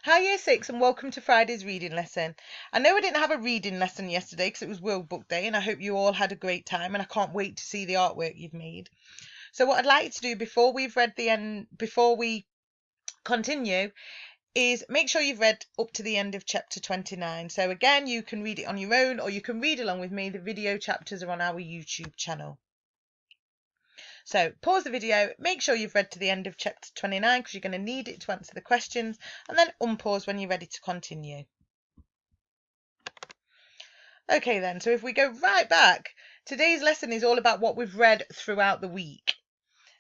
Hi Year 6 and welcome to Friday's reading lesson. I know I didn't have a reading lesson yesterday because it was World Book Day, and I hope you all had a great time, and I can't wait to see the artwork you've made. So what I'd like to do before we continue is make sure you've read up to the end of chapter 29. So again, you can read it on your own or you can read along with me. The video chapters are on our YouTube channel. So pause the video, make sure you've read to the end of chapter 29 because you're going to need it to answer the questions, and then unpause when you're ready to continue. Okay then, so if we go right back, today's lesson is all about what we've read throughout the week.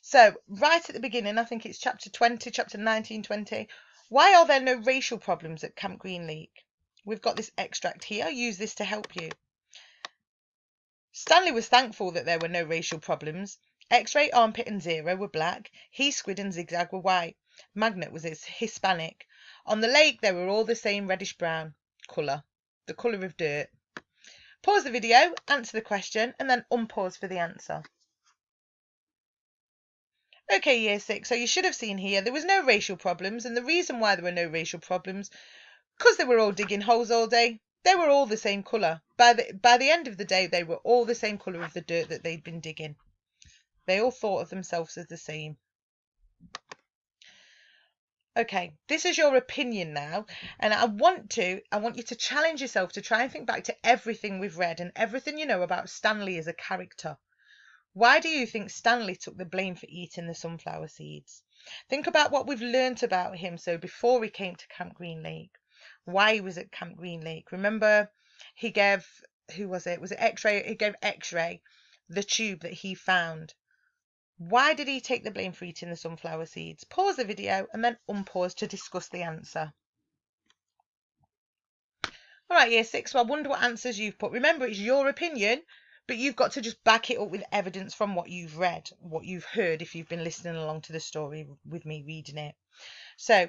So right at the beginning, I think it's chapter 20, chapter 19, 20. Why are there no racial problems at Camp Green Lake? We've got this extract here. Use this to help you. Stanley was thankful that there were no racial problems. X-Ray, Armpit and Zero were black. He, Squid and Zigzag were white. Magnet was Hispanic. On the lake, they were all the same reddish-brown colour, the colour of dirt. Pause the video, answer the question, and then unpause for the answer. Okay, Year 6, so you should have seen here there was no racial problems, and the reason why there were no racial problems, because they were all digging holes all day. They were all the same colour. By the end of the day, they were all the same colour of the dirt that they'd been digging. They all thought of themselves as the same. Okay, this is your opinion now, and I want you to challenge yourself to try and think back to everything we've read and everything you know about Stanley as a character. Why do you think Stanley took the blame for eating the sunflower seeds? Think about what we've learnt about him so before he came to Camp Green Lake. Why he was at Camp Green Lake. Remember, he gave, who was it? Was it X-Ray? He gave X-Ray the tube that he found. Why did he take the blame for eating the sunflower seeds? Pause the video and then unpause to discuss the answer. All right, Year 6, so I wonder what answers you've put. Remember, it's your opinion, but you've got to just back it up with evidence from what you've read, what you've heard if you've been listening along to the story with me reading it. So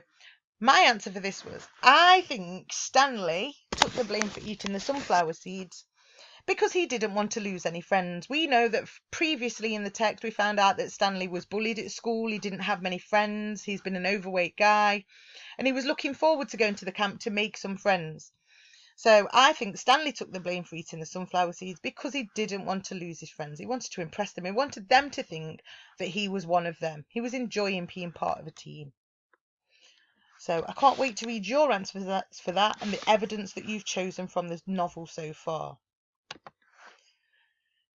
my answer for this was, I think Stanley took the blame for eating the sunflower seeds because he didn't want to lose any friends. We know that previously in the text we found out that Stanley was bullied at school. He didn't have many friends. He's been an overweight guy, and he was looking forward to going to the camp to make some friends. So I think Stanley took the blame for eating the sunflower seeds because he didn't want to lose his friends. He wanted to impress them. He wanted them to think that he was one of them. He was enjoying being part of a team. So I can't wait to read your answer for that and the evidence that you've chosen from this novel so far.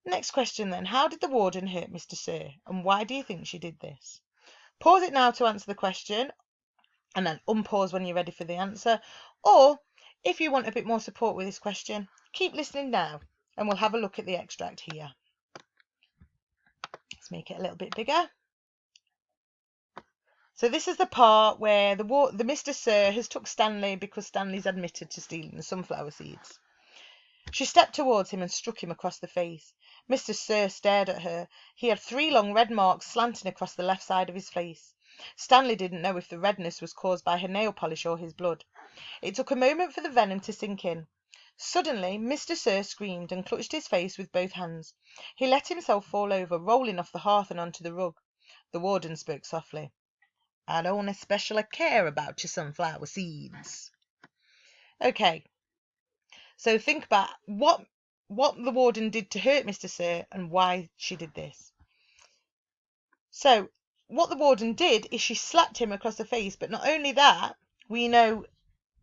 Next question then. How did the warden hurt Mr. Sir, and why do you think she did this? Pause it now to answer the question, and then unpause when you're ready for the answer. Or, if you want a bit more support with this question, keep listening now, and we'll have a look at the extract here. Let's make it a little bit bigger. So this is the part where the Mr. Sir has took Stanley because Stanley's admitted to stealing the sunflower seeds. She stepped towards him and struck him across the face. Mr. Sir stared at her. He had 3 long red marks slanting across the left side of his face. Stanley didn't know if the redness was caused by her nail polish or his blood. It took a moment for the venom to sink in. Suddenly, Mr. Sir screamed and clutched his face with both hands. He let himself fall over, rolling off the hearth and onto the rug. The warden spoke softly. I don't especially care about your sunflower seeds. Okay. So think about what the warden did to hurt Mr. Sir and why she did this. So what the warden did is she slapped him across the face, but not only that, we know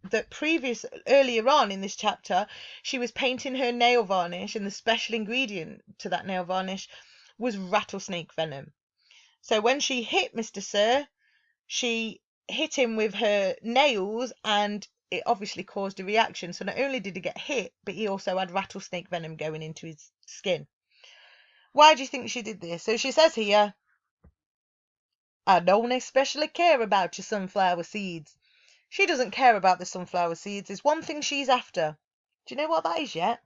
that earlier on in this chapter, she was painting her nail varnish, and the special ingredient to that nail varnish was rattlesnake venom. So when she hit Mr. Sir, she hit him with her nails, and it obviously caused a reaction. So not only did he get hit, but he also had rattlesnake venom going into his skin. Why do you think she did this? So she says here, I don't especially care about your sunflower seeds. She doesn't care about the sunflower seeds. There's one thing she's after. Do you know what that is yet?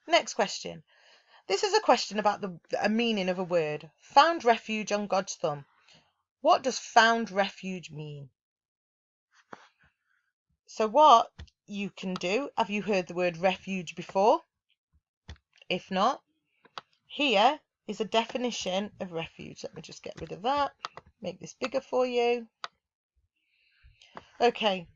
Next question. This is a question about a meaning of a word. Found refuge on God's thumb. What does found refuge mean? So what you can do, have you heard the word refuge before? If not, here is a definition of refuge. Let me just get rid of that, make this bigger for you. Okay,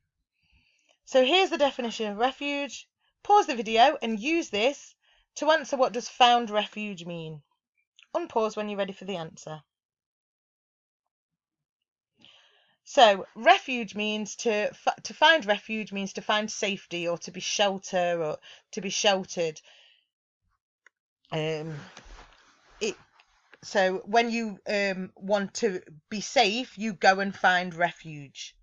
so here's the definition of refuge. Pause the video and use this to answer what does found refuge mean. Unpause when you're ready for the answer. So refuge means to find refuge means to find safety or to be shelter or to be sheltered. So when you want to be safe, you go and find refuge.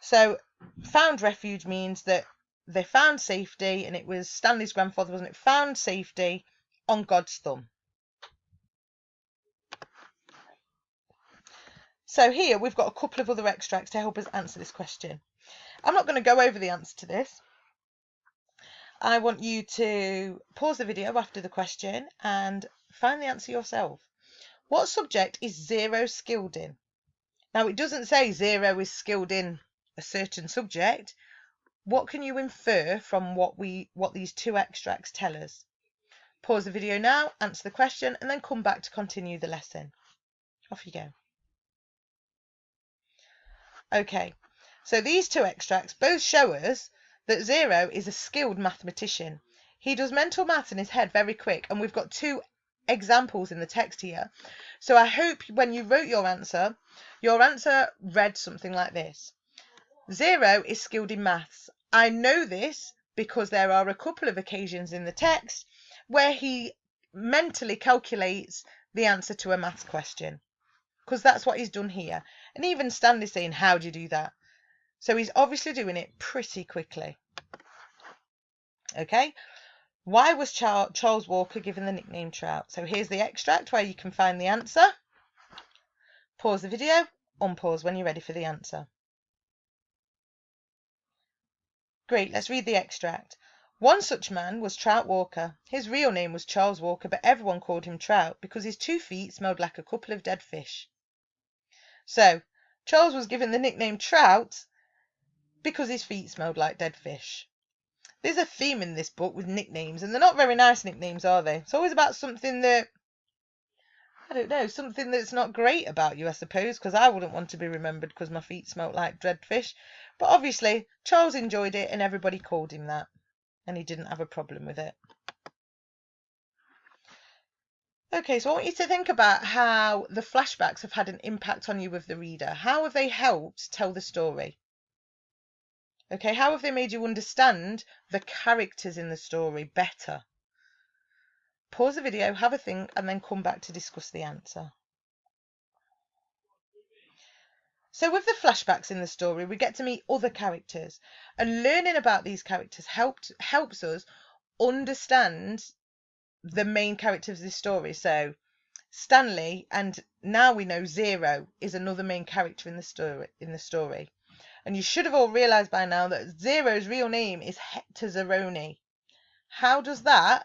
So found refuge means that they found safety, and it was Stanley's grandfather, wasn't it? Found safety on God's thumb. So here we've got a couple of other extracts to help us answer this question. I'm not going to go over the answer to this. I want you to pause the video after the question and find the answer yourself. What subject is Zero skilled in? Now, it doesn't say Zero is skilled in a certain subject. What can you infer from what these two extracts tell us? Pause the video now, answer the question, and then come back to continue the lesson. Off you go. Okay, so these two extracts both show us that Zero is a skilled mathematician. He does mental maths in his head very quick, and we've got two examples in the text here. So I hope when you wrote your answer read something like this. Zero is skilled in maths. I know this because there are a couple of occasions in the text where he mentally calculates the answer to a maths question, because that's what he's done here. And even Stanley's saying, how do you do that? So he's obviously doing it pretty quickly. Okay, why was Charles Walker given the nickname Trout? So here's the extract where you can find the answer. Pause the video, unpause when you're ready for the answer. Great, let's read the extract. One such man was Trout Walker. His real name was Charles Walker, but everyone called him Trout because his 2 feet smelled like a couple of dead fish. So, Charles was given the nickname Trout because his feet smelled like dead fish. There's a theme in this book with nicknames, and they're not very nice nicknames, are they? It's always about something that, I don't know, something that's not great about you, I suppose, because I wouldn't want to be remembered because my feet smelt like dead fish. But obviously, Charles enjoyed it and everybody called him that, and he didn't have a problem with it. Okay, so I want you to think about how the flashbacks have had an impact on you as the reader. How have they helped tell the story? Okay, how have they made you understand the characters in the story better? Pause the video, have a think, and then come back to discuss the answer. So with the flashbacks in the story, we get to meet other characters, and learning about these characters helps us understand the main characters of this story. So Stanley, and now we know Zero is another main character in the story. And you should have all realised by now that Zero's real name is Hector Zeroni. How does that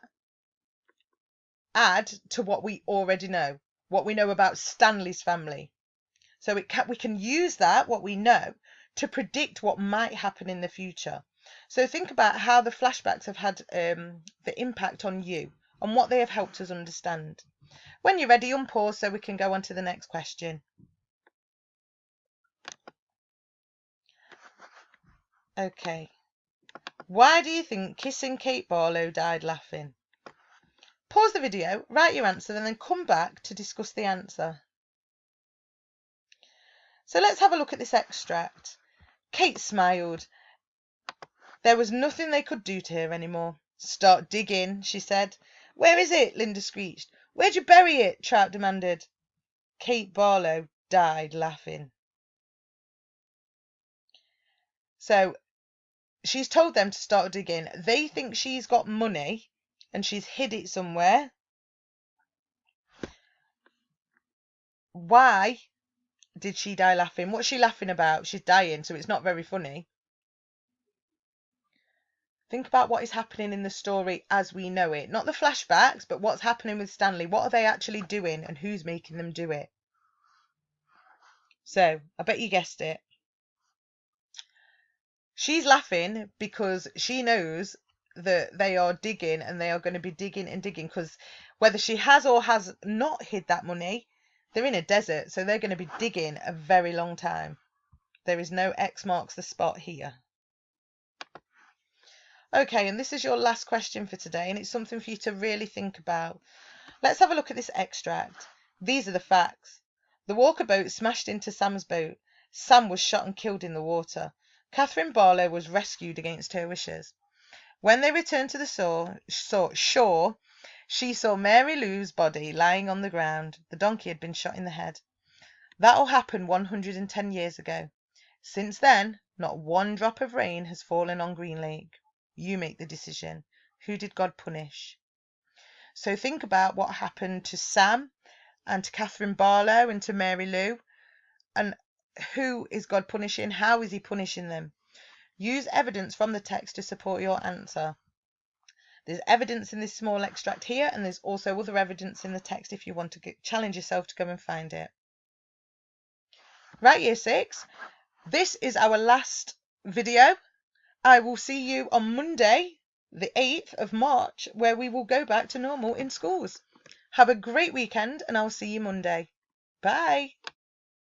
add to what we already know, what we know about Stanley's family? So we can use that, what we know, to predict what might happen in the future. So think about how the flashbacks have had the impact on you, and what they have helped us understand. When you're ready, unpause so we can go on to the next question. Okay. Why do you think Kissing Kate Barlow died laughing? Pause the video, write your answer, and then come back to discuss the answer. So let's have a look at this extract. Kate smiled. There was nothing they could do to her anymore. Start digging, she said. Where is it? Linda screeched. Where'd you bury it? Trout demanded. Kate Barlow died laughing. So she's told them to start digging. They think she's got money and she's hid it somewhere. Why did she die laughing? What's she laughing about? She's dying, so it's not very funny. Think about what is happening in the story as we know it. Not the flashbacks, but what's happening with Stanley. What are they actually doing and who's making them do it? So, I bet you guessed it. She's laughing because she knows that they are digging, and they are going to be digging and digging, because whether she has or has not hid that money, they're in a desert, so they're going to be digging a very long time. There is no X marks the spot here. Okay, and this is your last question for today, and it's something for you to really think about. Let's have a look at this extract. These are the facts. The Walker boat smashed into Sam's boat. Sam was shot and killed in the water. Catherine Barlow was rescued against her wishes. When they returned to the shore, she saw Mary Lou's body lying on the ground. The donkey had been shot in the head. That all happened 110 years ago. Since then, not one drop of rain has fallen on Green Lake. You make the decision. Who did God punish? So think about what happened to Sam and to Catherine Barlow and to Mary Lou, and who is God punishing? How is he punishing them? Use evidence from the text to support your answer. There's evidence in this small extract here, and there's also other evidence in the text if you want to challenge yourself to go and find it. Right, Year 6, this is our last video. I will see you on Monday, the 8th of March, where we will go back to normal in schools. Have a great weekend, and I'll see you Monday. Bye.